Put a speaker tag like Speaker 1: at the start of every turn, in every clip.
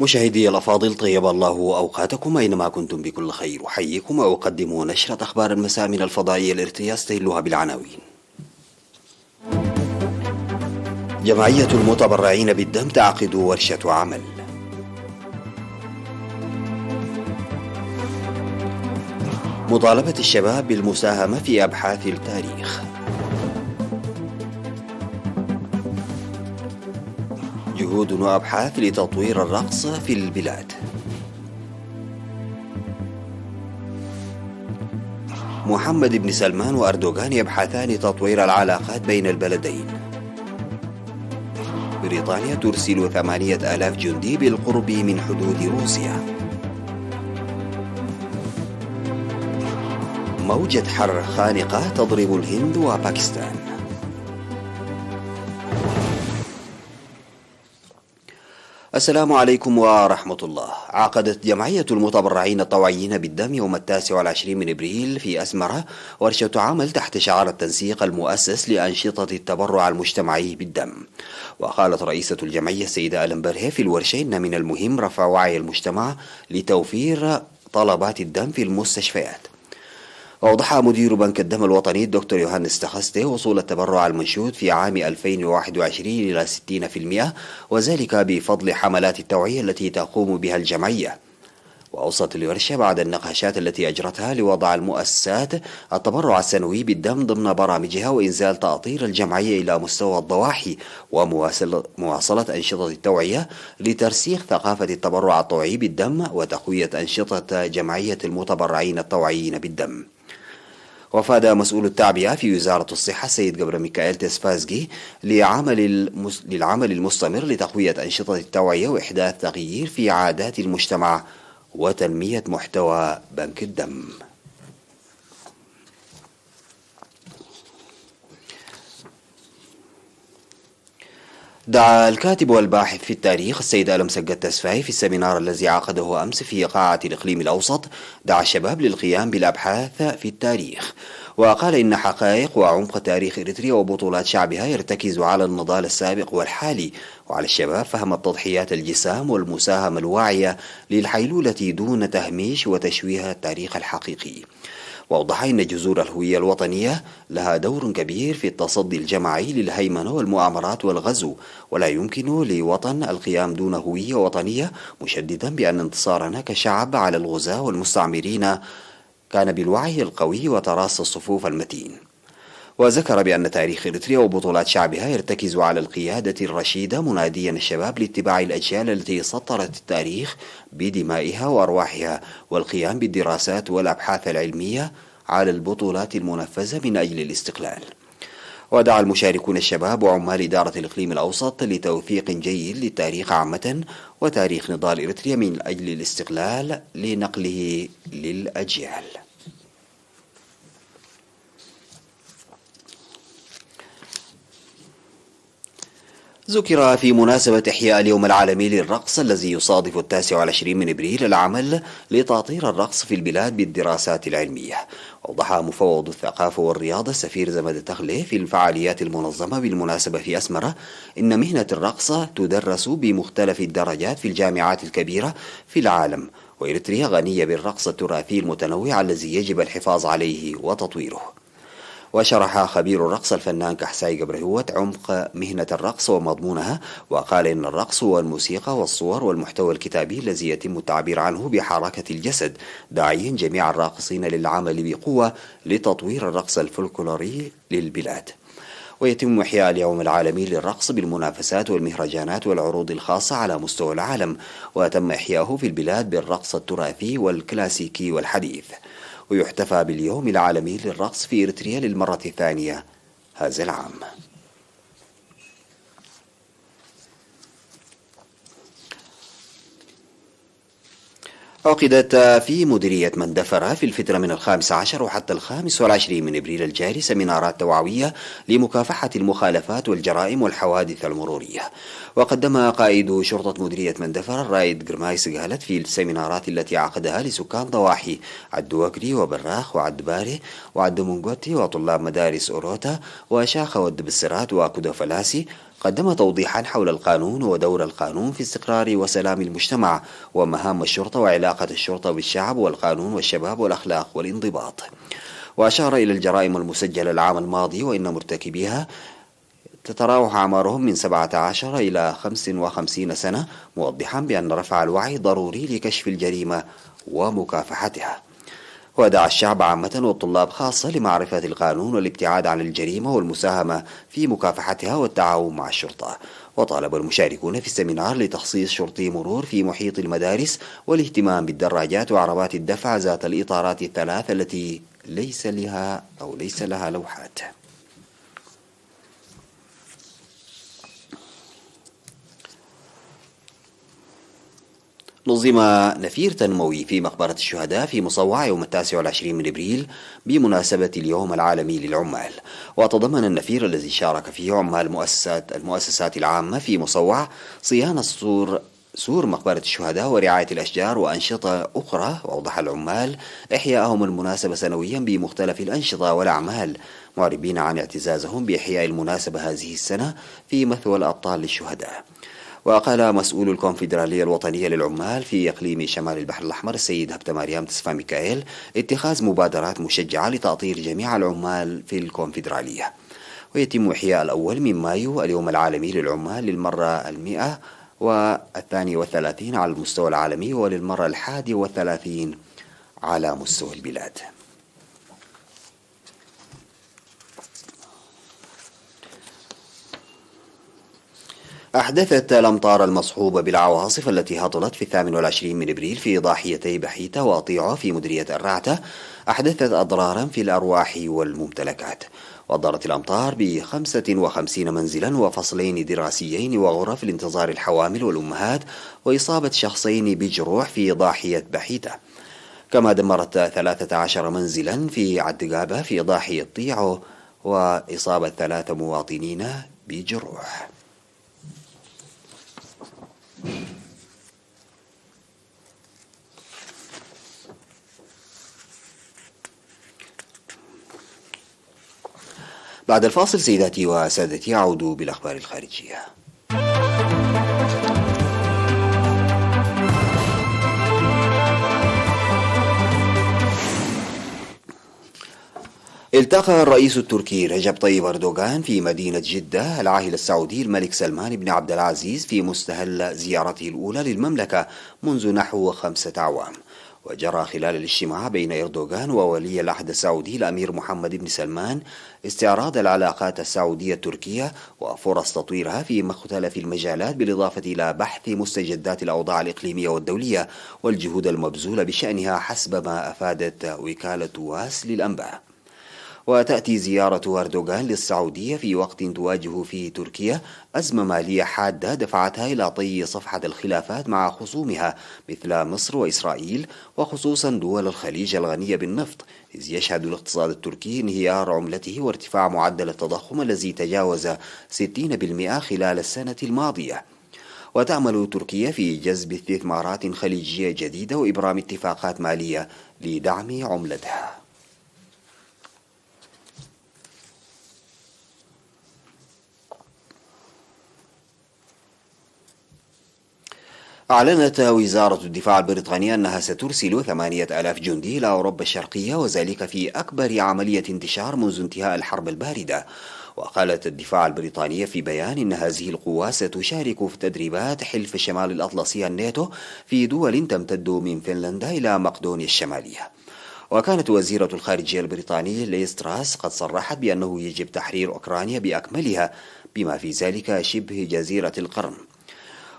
Speaker 1: مشاهدي الأفاضل، طيب الله أوقاتكم أينما كنتم بكل خير. أحييكم وأقدم نشرة أخبار المساء من الفضائية الإرثية استهلها بالعناوين. جمعية المتبرعين بالدم تعقد ورشة عمل. مطالبة الشباب بالمساهمة في أبحاث التاريخ. جهود وأبحاث لتطوير الرقص في البلاد. محمد بن سلمان وأردوغان يبحثان تطوير العلاقات بين البلدين. بريطانيا ترسل 8,000 جندي بالقرب من حدود روسيا. موجة حر خانقة تضرب الهند وباكستان. السلام عليكم ورحمة الله. عقدت جمعية المتبرعين الطوعيين بالدم يوم 29 من إبريل في أسمرة ورشة عمل تحت شعار التنسيق المؤسس لأنشطة التبرع المجتمعي بالدم. وقالت رئيسة الجمعية السيدة ألم برهي في الورشة إن من المهم رفع وعي المجتمع لتوفير طلبات الدم في المستشفيات. وأوضح مدير بنك الدم الوطني الدكتور يوهانس تخستي وصول التبرع المنشود في عام 2021 إلى 60%، وذلك بفضل حملات التوعية التي تقوم بها الجمعية. وأوصت الورشة بعد النقاشات التي أجرتها لوضع المؤسسات التبرع السنوي بالدم ضمن برامجها وإنزال تأطير الجمعية إلى مستوى الضواحي ومواصلة أنشطة التوعية لترسيخ ثقافة التبرع الطوعي بالدم وتقوية أنشطة جمعية المتبرعين الطوعيين بالدم. وفاد مسؤول التعبئة في وزارة الصحة السيد جبر ميكائيل تسفازجي للعمل المستمر لتقوية أنشطة التوعية وإحداث تغيير في عادات المجتمع وتنمية محتوى بنك الدم. دعا الكاتب والباحث في التاريخ السيد ألم سقة التسفاي في السمينار الذي عقده أمس في قاعة الإقليم الأوسط دعا الشباب للقيام بالأبحاث في التاريخ. وقال إن حقائق وعمق تاريخ إريتريا وبطولات شعبها يرتكز على النضال السابق والحالي، وعلى الشباب فهم التضحيات الجسام والمساهمة الواعية للحيلولة دون تهميش وتشويه التاريخ الحقيقي. وأوضح أن جذور الهوية الوطنية لها دور كبير في التصدي الجماعي للهيمنة والمؤامرات والغزو، ولا يمكن لوطن القيام دون هوية وطنية، مشددا بأن انتصارنا كشعب على الغزاة والمستعمرين كان بالوعي القوي وتراص الصفوف المتين. وذكر بأن تاريخ إريتريا وبطولات شعبها يرتكز على القيادة الرشيدة، مناديا الشباب لاتباع الأجيال التي سطرت التاريخ بدمائها وأرواحها والقيام بالدراسات والأبحاث العلمية على البطولات المنفذة من أجل الاستقلال. ودعا المشاركون الشباب وعمال إدارة الإقليم الأوسط لتوثيق جيد للتاريخ عامة وتاريخ نضال إريتريا من أجل الاستقلال لنقله للأجيال. ذكر في مناسبة إحياء اليوم العالمي للرقص الذي يصادف 29 من إبريل العمل لتأطير الرقص في البلاد بالدراسات العلمية. أوضح مفوض الثقافة والرياضة السفير زمد تخلي في الفعاليات المنظمة بالمناسبة في أسمرة إن مهنة الرقص تدرس بمختلف الدرجات في الجامعات الكبيرة في العالم، وإريتريا غنية بالرقص التراثي المتنوع الذي يجب الحفاظ عليه وتطويره. وشرح خبير الرقص الفنان كحساي جبرهوت عمق مهنة الرقص ومضمونها، وقال إن الرقص هو الموسيقى والصور والمحتوى الكتابي الذي يتم التعبير عنه بحركة الجسد، داعيا جميع الراقصين للعمل بقوة لتطوير الرقص الفولكلوري للبلاد. ويتم إحياء اليوم العالمي للرقص بالمنافسات والمهرجانات والعروض الخاصة على مستوى العالم، وتم إحياؤه في البلاد بالرقص التراثي والكلاسيكي والحديث. ويحتفى باليوم العالمي للرقص في إريتريا للمرة الثانية هذا العام. عقدت في مديرية مندفرة في الفترة من 15 وحتى 25 من إبريل الجاري سمينارات توعوية لمكافحة المخالفات والجرائم والحوادث المرورية. وقدم قائد شرطة مديرية مندفرة الرائد جرماي سجالت في السمينارات التي عقدها لسكان ضواحي عد وكري وبراخ وعد باري وعد منقوتي وطلاب مدارس أوروتا وشاخة والدبسرات وكدو فلاسي قدم توضيحا حول القانون ودور القانون في استقرار وسلام المجتمع ومهام الشرطة وعلاقة الشرطة بالشعب والقانون والشباب والأخلاق والانضباط. وأشار إلى الجرائم المسجلة العام الماضي وإن مرتكبيها تتراوح أعمارهم من 17 إلى 55 سنة، موضحا بأن رفع الوعي ضروري لكشف الجريمة ومكافحتها. ودعا الشعب عامة والطلاب خاصة لمعرفة القانون والابتعاد عن الجريمة والمساهمة في مكافحتها والتعاون مع الشرطة. وطالب المشاركون في السمينار لتخصيص شرطي مرور في محيط المدارس والاهتمام بالدراجات وعربات الدفع ذات الإطارات الثلاث التي ليس لها لوحات. نظم نفير تنموي في مقبرة الشهداء في مصوع يوم 29 من إبريل بمناسبة اليوم العالمي للعمال. وتضمن النفير الذي شارك فيه عمال المؤسسات العامة في مصوع صيانة سور مقبرة الشهداء ورعاية الأشجار وأنشطة أخرى. وأوضح العمال إحياءهم المناسبة سنويا بمختلف الأنشطة والأعمال، معربين عن اعتزازهم بإحياء المناسبة هذه السنة في مثوى الأبطال للشهداء. وقال مسؤول الكونفدرالية الوطنية للعمال في إقليم شمال البحر الأحمر السيد هبت مريم تسفا ميكائيل اتخاذ مبادرات مشجعة لتأطير جميع العمال في الكونفدرالية. ويتم إحياء الأول من مايو اليوم العالمي للعمال للمرة 132 على المستوى العالمي وللمرة 31 على مستوى البلاد. أحدثت الأمطار المصحوبة بالعواصف التي هطلت في 28 من إبريل في ضاحيتي بحيتة وطيعة في مديرية الرعتة أحدثت أضرارا في الأرواح والممتلكات. وأضرت الأمطار ب55 منزلا وفصلين دراسيين وغرف لانتظار الحوامل والأمهات، وإصابة شخصين بجروح في ضاحية بحيتة. كما دمرت 13 منزلا في عدقابة في ضاحية طيعة وإصابة 3 مواطنين بجروح. بعد الفاصل سيداتي وسادتي أعود بالأخبار الخارجية. التقى الرئيس التركي رجب طيب أردوغان في مدينة جدة العاهل السعودي الملك سلمان بن عبد العزيز في مستهل زيارته الأولى للمملكة منذ نحو 5 أعوام. وجرى خلال الاجتماع بين إردوغان وولي العهد السعودي الأمير محمد بن سلمان استعراض العلاقات السعودية التركية وفرص تطويرها في مختلف المجالات، بالإضافة إلى بحث مستجدات الأوضاع الإقليمية والدولية والجهود المبذولة بشأنها، حسب ما أفادت وكالة واس للأنباء. وتأتي زيارة أردوغان للسعودية في وقت تواجه فيه تركيا أزمة مالية حادة دفعتها إلى طي صفحة الخلافات مع خصومها مثل مصر وإسرائيل، وخصوصا دول الخليج الغنية بالنفط، إذ يشهد الاقتصاد التركي انهيار عملته وارتفاع معدل التضخم الذي تجاوز 60% خلال السنة الماضية. وتأمل تركيا في جذب استثمارات خليجية جديدة وإبرام اتفاقات مالية لدعم عملتها. أعلنت وزارة الدفاع البريطانية أنها سترسل 8,000 جندي إلى أوروبا الشرقية، وذلك في أكبر عملية انتشار منذ انتهاء الحرب الباردة. وقالت الدفاع البريطانية في بيان إن هذه القوات ستشارك في تدريبات حلف شمال الأطلسي الناتو في دول تمتد من فنلندا إلى مقدونيا الشمالية. وكانت وزيرة الخارجية البريطانية ليز تراس قد صرحت بأنه يجب تحرير أوكرانيا بأكملها، بما في ذلك شبه جزيرة القرم.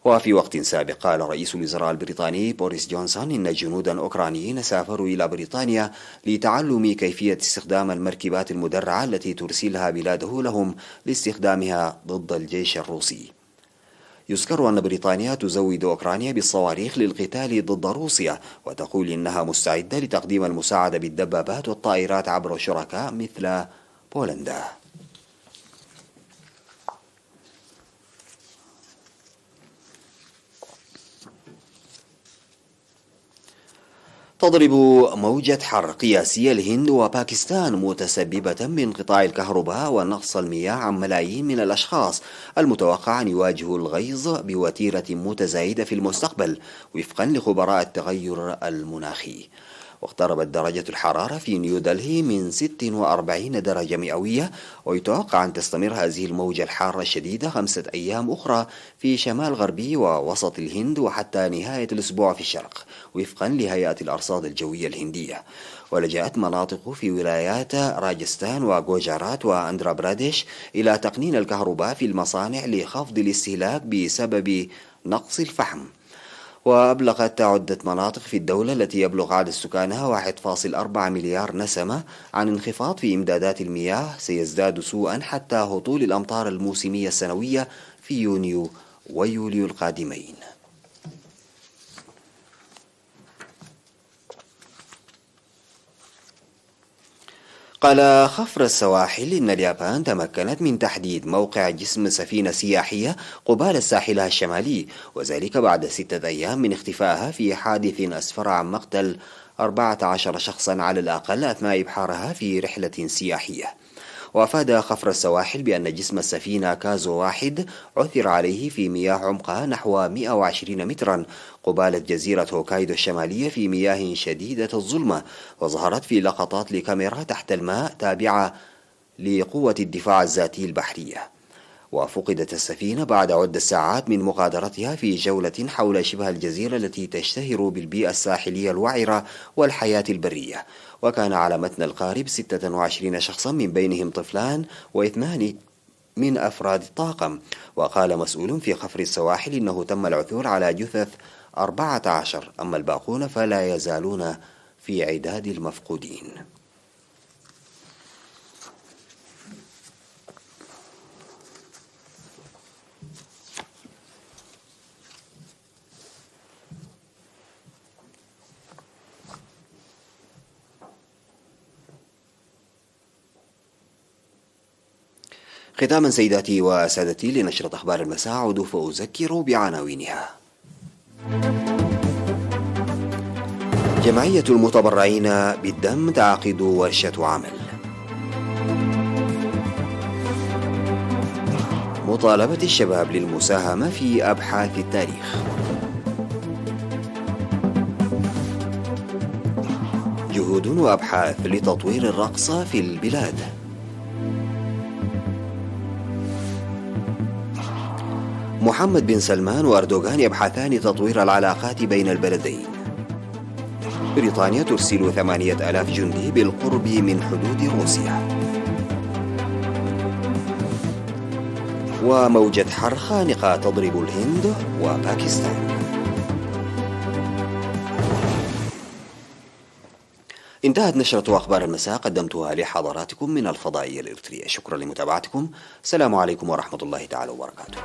Speaker 1: وفي وقت سابق قال رئيس الوزراء البريطاني بوريس جونسون إن جنودا أوكرانيين سافروا إلى بريطانيا لتعلم كيفية استخدام المركبات المدرعة التي ترسلها بلاده لهم لاستخدامها ضد الجيش الروسي. يذكر أن بريطانيا تزود أوكرانيا بالصواريخ للقتال ضد روسيا، وتقول إنها مستعدة لتقديم المساعدة بالدبابات والطائرات عبر شركاء مثل بولندا. تضرب موجة حر قياسية الهند وباكستان متسببة بانقطاع الكهرباء ونقص المياه عن ملايين من الأشخاص المتوقع أن يواجهوا الغيظ بوتيرة متزايدة في المستقبل وفقا لخبراء التغير المناخي. واقتربت درجة الحرارة في نيودلهي من 46 درجة مئوية، ويتوقع أن تستمر هذه الموجة الحارة الشديدة 5 أيام أخرى في شمال غربي ووسط الهند وحتى نهاية الأسبوع في الشرق وفقا لهيئة الأرصاد الجوية الهندية. ولجأت مناطق في ولايات راجستان وجوجارات وأندرا براديش إلى تقنين الكهرباء في المصانع لخفض الاستهلاك بسبب نقص الفحم. وأبلغت عدة مناطق في الدولة التي يبلغ عدد سكانها 1.4 مليار نسمة عن انخفاض في إمدادات المياه سيزداد سوءا حتى هطول الأمطار الموسمية السنوية في يونيو ويوليو القادمين. قال خفر السواحل إن اليابان تمكنت من تحديد موقع جسم سفينة سياحية قبالة ساحلها الشمالي، وذلك بعد 6 أيام من اختفائها في حادث أسفر عن مقتل 14 شخصا على الأقل أثناء إبحارها في رحلة سياحية. وأفاد خفر السواحل بأن جسم السفينة كازو واحد عثر عليه في مياه عمقها نحو 120 مترا قبالة جزيرة هوكايدو الشمالية في مياه شديدة الظلمة، وظهرت في لقطات لكاميرا تحت الماء تابعة لقوة الدفاع الذاتي البحرية. وفقدت السفينة بعد عدة ساعات من مغادرتها في جولة حول شبه الجزيرة التي تشتهر بالبيئة الساحلية الوعرة والحياة البرية. وكان على متن القارب 26 شخصا من بينهم طفلان و2 من أفراد الطاقم. وقال مسؤول في خفر السواحل إنه تم العثور على جثث 14، أما الباقون فلا يزالون في عداد المفقودين. ختاما سيداتي وسادتي لنشرة أخبار المساء أعود فأذكر بعناوينها. جمعية المتبرعين بالدم تعقد ورشة عمل. مطالبة الشباب للمساهمة في أبحاث التاريخ. جهود وأبحاث لتطوير الرقص في البلاد. محمد بن سلمان وأردوغان يبحثان تطوير العلاقات بين البلدين. بريطانيا ترسل 8000 جندي بالقرب من حدود روسيا. وموجة حر خانقة تضرب الهند وباكستان. انتهت نشرة أخبار المساء قدمتها لحضراتكم من الفضائية الإريترية. شكرا لمتابعتكم. السلام عليكم ورحمة الله تعالى وبركاته.